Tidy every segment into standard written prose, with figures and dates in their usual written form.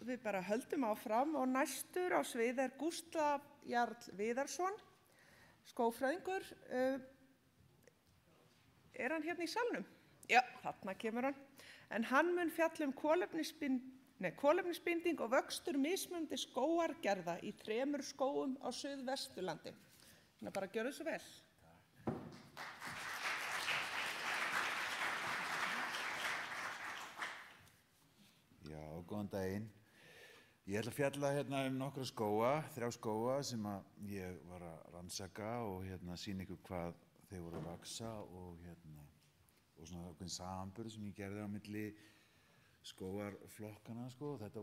við bara höldum áfram og næstur á svið Gústav Jarl Viðarsson, skógfræðingur. Hann hérna í salnum? Já, þarna kemur hann. En hann mun fjalla kolefnisbinding og vöxtur mismunandi skógargerða í 3 skógum á Suðvesturlandi. Þannig bara gjörðu svo vel. Já, góðan daginn. Ég ætla að fjalla hérna nokkra skóga, 3 skóga sem ég var að rannsaka og sýna ykkur hvað þeir voru að vaxa og svona ákveðinn samanburð sem ég gerði á milli skógarflokkana sko. Þetta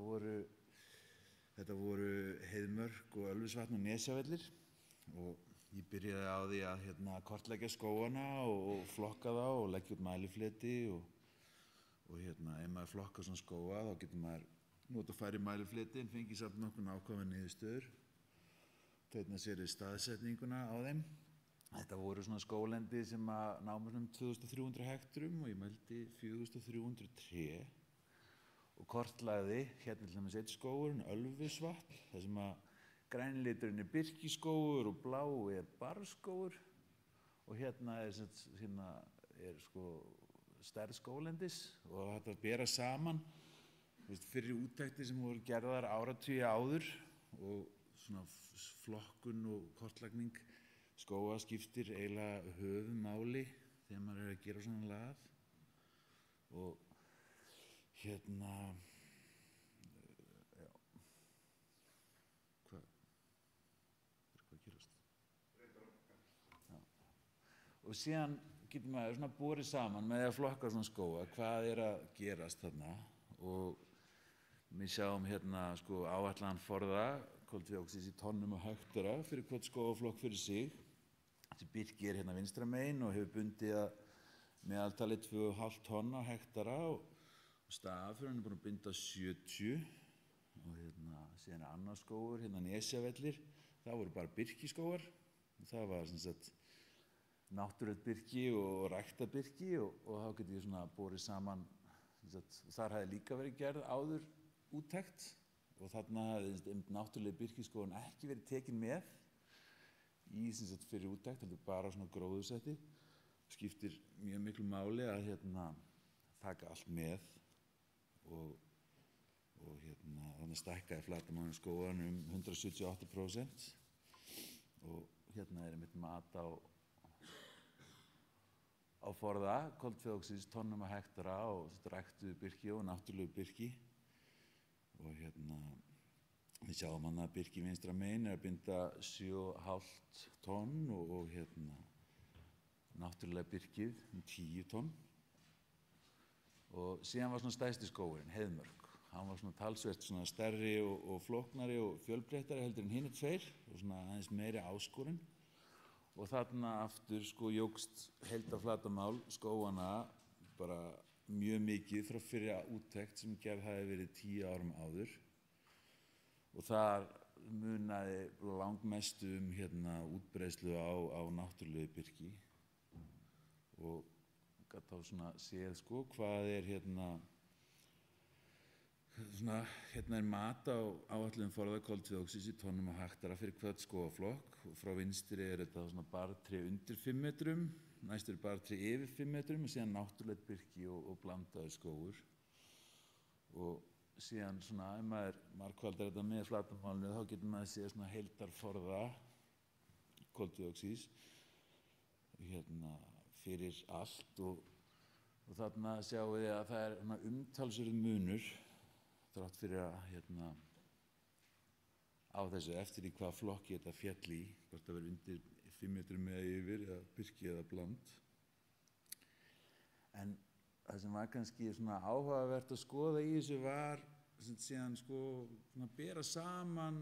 voru Heiðmörk og Ölfusvatn og Nesjavellir og ég byrjaði á því að kortleggja skógana og flokka þá og leggja út mælifleti og ef maður flokkar svona skóga þá getur maður notað færri mælifleti en fengið samt nokkuð nákvæmar niðurstöður. Þetta sér staðsetninguna á þeim. Þetta voru svona skóglendi sem námu 2300 hekturum og ég mældi 4300 tré og kortlagði hérna til dæmis einn skógur, Ölfusvatn, þar sem græni liturinn birkiskógur og blá barrskógur og hérna sko stærð skóglendis og þetta að bera saman fyrir úttektir sem voru gerðar áratugi áður og svona flokkun og kortlagning skóga skiptir eiginlega höfuðmáli þegar maður að gera svona lagað og já. Hvað að gerast? Já. Og síðan getur maður svona borið saman með að flokka svona skóga, hvað að gerast þarna og við sjáum sko áætlaðan forða koltvíoxíðs í tonnum á hektara fyrir hvern skógaflokk fyrir sig. Þessi birki hérna vinstra megin og hefur bundið að meðaltali 2,5 tonn á hektara og Stafurinn búinn að binda 70 og síðan annar skógur, Nesjavellir, það voru bara birkiskógar og það var sem sagt náttúrulegt birki og ræktað birki og þá getur ég svona borið saman þar hafði líka verið gerð áður úttekt og þarna hafði náttúrulegi birkiskógurinn ekki verið tekin með í sem sagt fyrir úttekt, heldur bara svona gróðursetti. Skiptir mjög miklu máli að taka allt með og þannig stækkaði flatarmálsskógarn 178% og einmitt mat á forða koltvíoxíðs tonnum á hektara og ræktuðu birki og náttúrulegu birki og við sjáum að birki vinstra megin að binda 7,5 tonn og náttúrulega birkið 10 tonn og síðan var svona stærsti skógurinn, Heiðmörk. Hann var svona talsvert svona stærri og flóknari og fjölbreyttari heldur en hinir 2 og svona aðeins meiri áskorun og þarna aftur sko jókst heildarflatarmál skóganna bara mjög mikið frá fyrri úttekt sem gerð hafi verið 10 árum áður og þar munaði langmestu útbreiðslu á náttúrulegu birki og gat þá svona séð sko hvað mat á áætluðum forða koltvíoxíðs í tonnum á hektara fyrir hvern skógaflokk og frá vinstri þetta svona barrtré undir 5 metrum, næst barrtré yfir 5 metrum og síðan náttúrulegt birki og blandaður skógur og síðan svona ef maður margfaldar þetta með flatarmálinu þá getur maður séð svona heildarforða koltvíoxíðs fyrir allt og þarna sjáum við að það umtalsverður munur þrátt fyrir að á þessu eftir í hvaða flokki þetta féll í, hvort það verið undir 5 metrum eða yfir eða birki eða bland. En það sem var kannski svona áhugavert að skoða í þessu var síðan sko að bera saman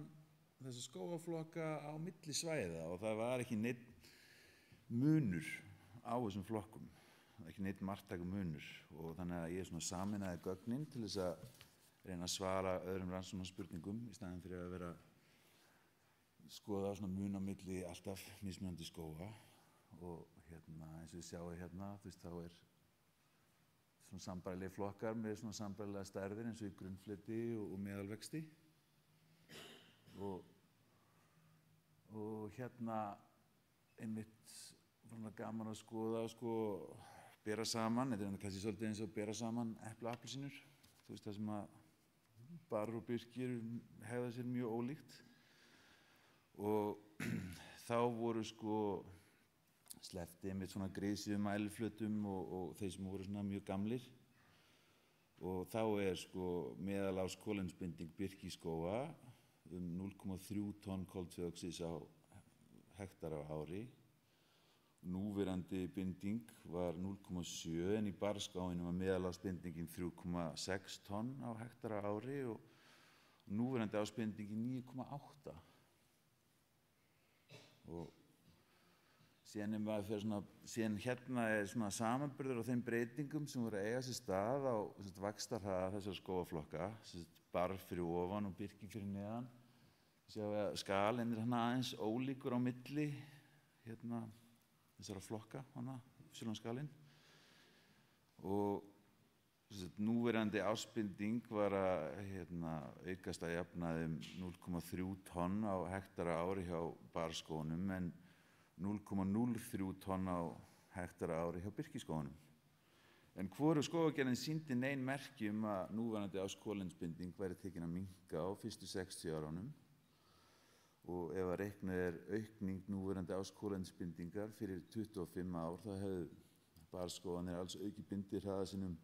þessa skógaflokka á milli svæða og það var ekki neinn munur á þessum flokkum, ekki neinn marktækur munur og þannig að ég svona sameinaði gögnin til þess að reyna að svara öðrum rannsóknarspurningum í staðinn fyrir að vera skoða svona mun á milli alltaf mismunandi skóga og eins og við sjáum þá svona sambærilegir flokkar með svona sambærilega stærðir eins og í grunnfleti og meðalvexti. Og hérna einmitt svona gaman að skoða sko bera saman, þetta kannski svolítið eins og bera saman epli og appelsínur. Þú veist það sem að barar og birkir hegða sér mjög ólíkt. Og þá voru sko sleppti einmitt svona grisjuðum mæliflötum og þeir sem voru svona mjög gamlir. Og þá sko meðalárs kolefnisbinding birkiskóga 0,3 tonn koltvíoxíðs á hektar á ári. Núverandi binding var 0,7 en í barrskóginum var meðalársbindingin 3,6 tonn á hektar á ári og núverandi ársbindingin 9,8. Og síðan síðan hérna svona samanburður á þeim breytingum sem voru að eiga sér stað á vaxtarhraða þessara skógaflokka, barr fyrir ofan og birki fyrir neðan. Sjáum við að skalinn aðeins ólíkur á milli hérna þessara flokka, skalinn. Og núverandi ársbinding var að aukast að jafnaði 0,3 tonn á hektar á ári hjá barrskógunum en 0,03 tonn á hektar á ári hjá birkiskógunum. En hvorug skógagerðin sýndi nein merki að núverandi árskolefnisbinding væri tekin að minnka á fyrstu 60 árunum. Og ef að reiknuð aukning núverandi árskolefnisbindingar fyrir 25 ár, þá hefðu barrskógarnir alls aukið bindihraða sinn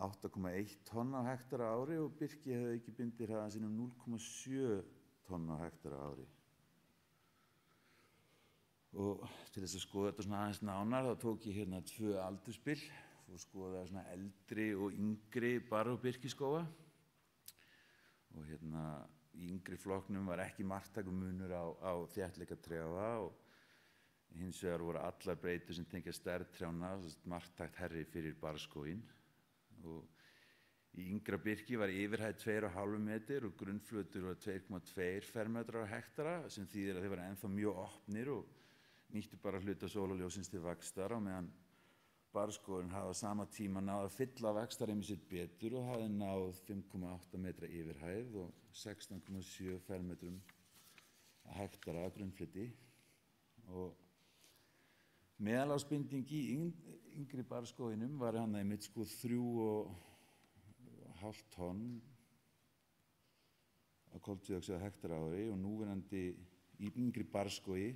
8,1 tonn á hektar á ári og birki hefðu aukið bindihraða sinn 0,7 tonn á hektar á ári. Og til þess að skoða þetta svona aðeins nánar, þá tók ég hérna 2 aldursbil og skoðaði svona eldri og yngri barr- og birkiskóga. Og hérna í yngri flokknum var ekki marktækur munur á þéttleika trjáa og hins vegar voru allar breytur sem tengja stærð trjánna marktækt herri fyrir barrskóginn. Og í yngra birki var yfirhæð 2,5 metrar og grunnflötur var 2,2 fermetrar á hektara sem þýðir að þeir voru ennþá mjög opnir og nýttu bara hluta sólarljóssins til vaxtar á meðan barrskógurinn hafði á sama tíma náð að fylla vaxtarrými sitt betur og hafði náð 5,8 metra yfirhæð og 16,7 fermetrum á hektara á grunnfleti. Og meðalársbinding í yngri barrskóginum var hann einmitt 3,5 tonn á koltvíoxíð á hektar á ári og núverandi í yngri barrskógi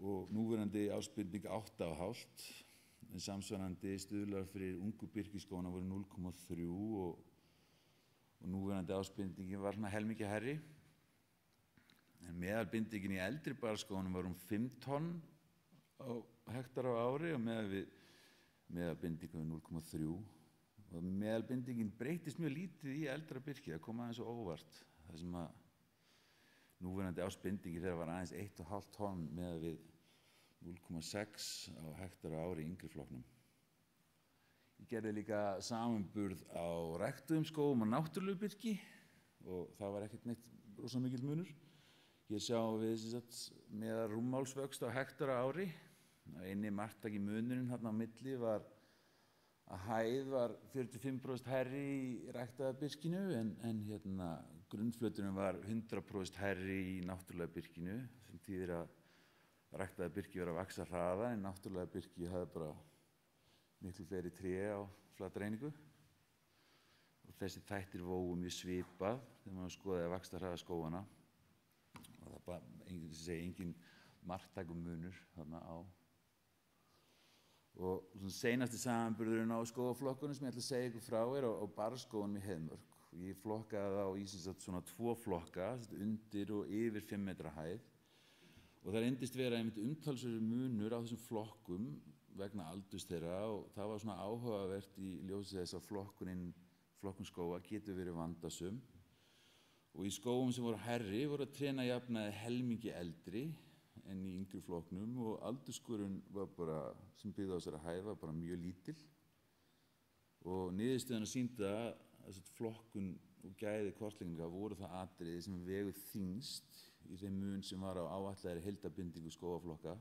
og núverandi ársbinding 8,5 en samsvarandi stuðlar fyrir ungu birkiskógana voru 0,3 og núverandi ársbindingin var helmingi hærri. En meðalbindingin í eldri barrskógunum var 5 tonn á hektar á ári og meðalbindingin var 0,3 og meðalbindingin breytist mjög lítið í eldra birki, það kom aðeins og óvart. Það sem að núverandi ársbindingin þeirra var aðeins 1,5 tonn meðal við 0,6 á hektar á ári í yngri flokknum. Ég gerði líka samanburð á ræktuðum skógum og náttúrulegu birki og það var ekkert neitt rosa mikill munur. Hér sjáum við meðal rúmmálsvöxt á hektar á ári. Eini marktæki munurinn þarna á milli var að hæð var 45% hærri í ræktaða birkinu en grunnflöturinn var 100% hærri í náttúrulega birkinu sem þýðir að ræktaða birki verið að vaxa hraða en náttúrulega birki hafði bara miklu fleiri tré á flatreiningu. Og þessi þættir vógu mjög svipað þegar maður skoðaði vaxtarhraða skóganna. Og það bara engin marktækur munur þarna á. Og seinasti samanburðurinn á skógaflokkunum sem ég ætla að segja ykkur frá á barrskógunum í Heiðmörk. Ég flokkaði þá í svona 2 flokka, undir og yfir 5 metra hæð. Og það reyndist vera einmitt umtalsverður munur á þessum flokkum vegna aldurs þeirra og það var svona áhugavert í ljósi þess að flokkun skóga getur verið vandasöm. Og í skógum sem voru hærri voru að tréna jafnaði helmingi eldri en í yngri flokknum og aldursskorinn var bara, sem byggði á þessari hæð var bara mjög lítil. Og niðurstöðuna sýndi að flokkun og gæði kortlegginga voru það atriði sem vegur þyngst í þeim mun sem var á áætlaðri heildarbindingu skógaflokka.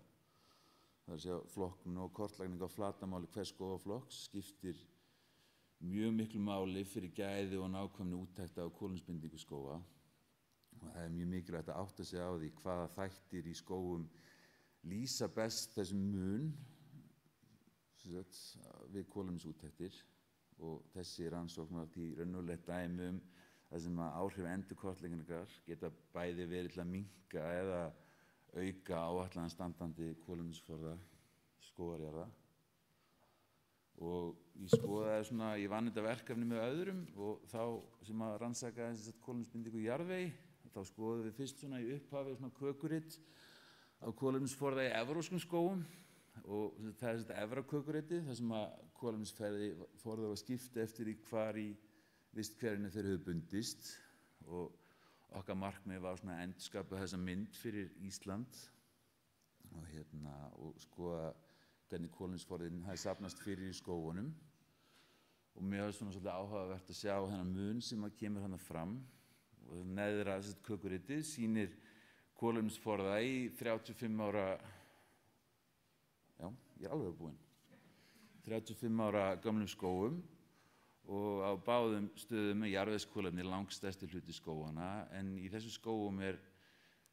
Það er að segja flokkun og kortlagning á flatamáli hvers skógaflokks skiptir mjög miklu máli fyrir gæði og nákvæmni úttekta á kolefnisbindingu skóga og það er mjög mikilvægt að átta sig á því hvaða þættir í skógum lýsa best þessum mun við kolefnisúttektir og þessi rannsókn var því raunverulegt dæmi það sem að áhrif endurkortleggingar geta bæði verið til að minnka eða auka áætlaðan standandi kolefnisforða skógarjarða. Og ég vann þetta verkefni með öðrum og þá sem að rannsaka kolefnisbindingu í jarðvegi, þá skoðum við fyrst í upphafi kökuritt á kolefnisforða í evrópskum skógum og það er evrakökuritið, þar sem að kolefnisforða var skipt eftir í hvar í visthverfinu þeir höfðu bundist og okkar markmið var að endurskapa þessa mynd fyrir Ísland og skoða hvernig kolefnisforðinn hafði safnast fyrir í skógunum og mér var svolítið áhugavert að sjá þennan mun sem að kemur þarna fram og neðra kökuritið sýnir kolefnisforða í 35 ára ég er alveg búinn 35 ára gömlum skógum og á báðum stöðum er jarðvegskolefni langstærsti hluti skóganna en í þessu skógum er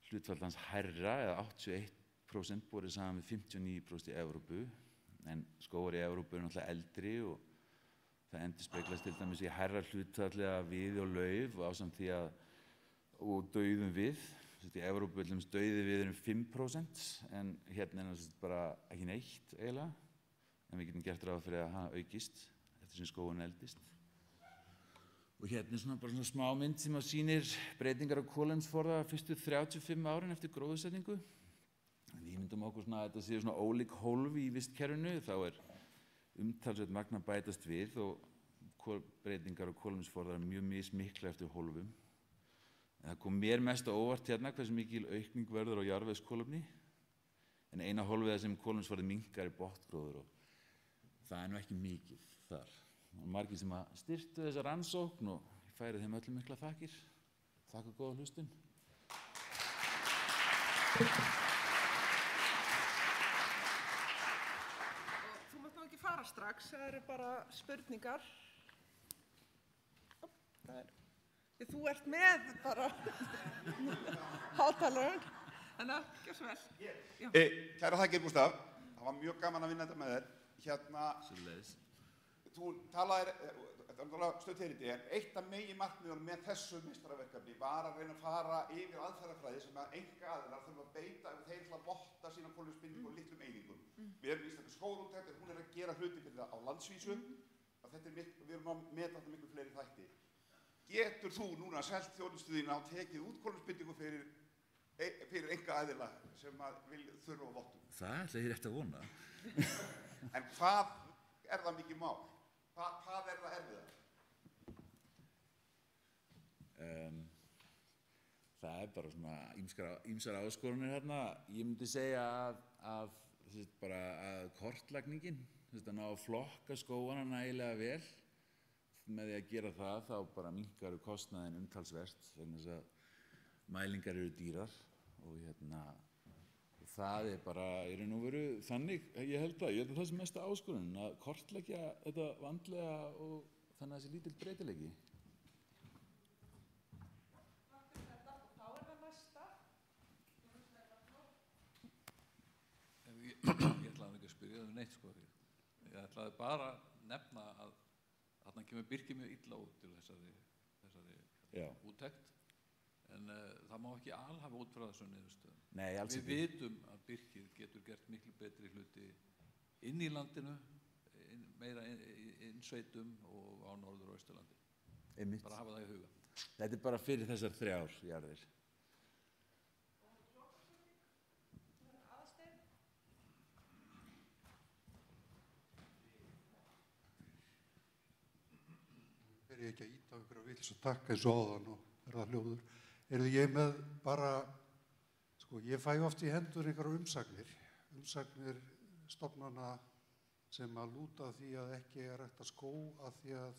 hlutfall hans hærra eða 81% borið saman við 59% í Evrópu en skógar í Evrópu eru náttúrulega eldri og það endurspeglast til dæmis í hærra hlutfalli af við og lauf og ásamt því að og dauðum við í Evrópu er dauði við 5% en hérna er það bara ekki neitt eiginlega en við getum gert ráð fyrir að það aukist eftir sem skógun eldist og hérna er bara smá mynd sem að sýnir breytingar á kolefnisforða fyrstu 35 árin eftir gróðursetningu en ímyndum okkur að þetta séu ólík hólf í vistkerfinu þá er umtalsvert magn að bætast við og breytingar á kolefnisforða eru mjög mismiklar eftir hólfum en það kom mér mest á óvart hérna hversu mikil aukning verður á jarðvegskolefni en eina hólfið sem kolefnisforði minnkar er botngróður og það er nú ekki mikið þar og margir sem að styrktu þessa rannsókn og ég færi þeim öllum mikla þakkir þakka góða hlustun Þú mátt nú ekki fara strax, það eru bara spurningar. Þú ert með bara hátalarinn, þannig að gjör svo vel. Kæra þakkir Gústaf, það var mjög gaman að vinna þetta með þér. Þú talaðir, þetta var náttúrulega stöðteyriti, en eitt af meginmarkmiðunum með þessu meistaraverkefni var að reyna að fara yfir aðferðafræði sem að einkaaðilar þurfa að beita ef þeir ætla að votta sína kolefnisbindingu á litlum einingum. Við erum í Íslandi skógarúttekt, hún er að gera hluti fyrir það á landsvísu og við erum að meta þetta miklu fleiri þætti. Getur þú núna selt þjónustuðina og tekið út kolefnisbindingu fyrir einkaaðila sem að þurfa að vottum? Það ætla ég rétt að vona. En hvað er það mikið mál? Hvað er það erfiðar? Það er bara svona ýmsar áskoranir hérna. Ég myndi segja að kortlagningin, að ná að flokka skógana nægilega vel, með því að gera það þá bara minnkaru kostnaðinn umtalsvert vegna þess að mælingar eru dýrar og það er bara í raun og veru þannig ég held að það sem mesta áskorunin að kortleggja þetta vandlega og þannig að þessi lítill breytileiki. Takk fyrir þetta og þá er það næsta. Ég ætlaði ekki að spyrja neitt sko. Ég ætlaði bara að nefna að þarna kemur Birkir mjög illa út til þessari úttekt en það má ekki alhafa út frá þessu niðurstöðum. Nei, alls ekki. Við vitum að Birkir getur gert miklu betri hluti inn í landinu, meira innsveitum og á Norður- og Austurlandi. Einmitt. Bara hafa það í huga. Þetta er bara fyrir þessar 3 jarðir. Er ég ekki að íta á ykkur að vils og takka eins og áðan og verða hljóður. Erðu ég með bara, ég fæ oft í hendur einhverjar umsagnir stofnana sem að lúta því að ekki er hægt að að því að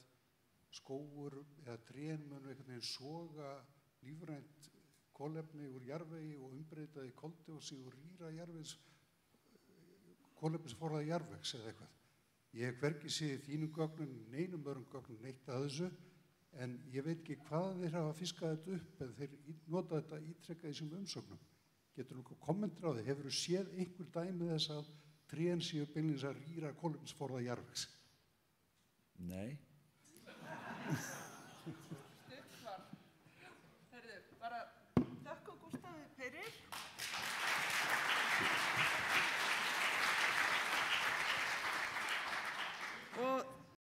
skógur eða trén munu einhvern veginn soga lífrænt kolefni úr jarðvegi og umbreyta í koldíoxíð og rýra kolefnisforða jarðvegs eða eitthvað. Ég hef hvergi séð í þínum gögnum, neinum öðrum gögnum neitt að þessu, en ég veit ekki hvað þeir hafa fiskað þetta upp, en þeir nota þetta ítrekkað í þessum umsögnum. Getur nokkuð kommentur á því, hefur þú séð einhver dæmi þess að trén séu beinlínis að rýra kolefnisforða jarðvegs? Nei.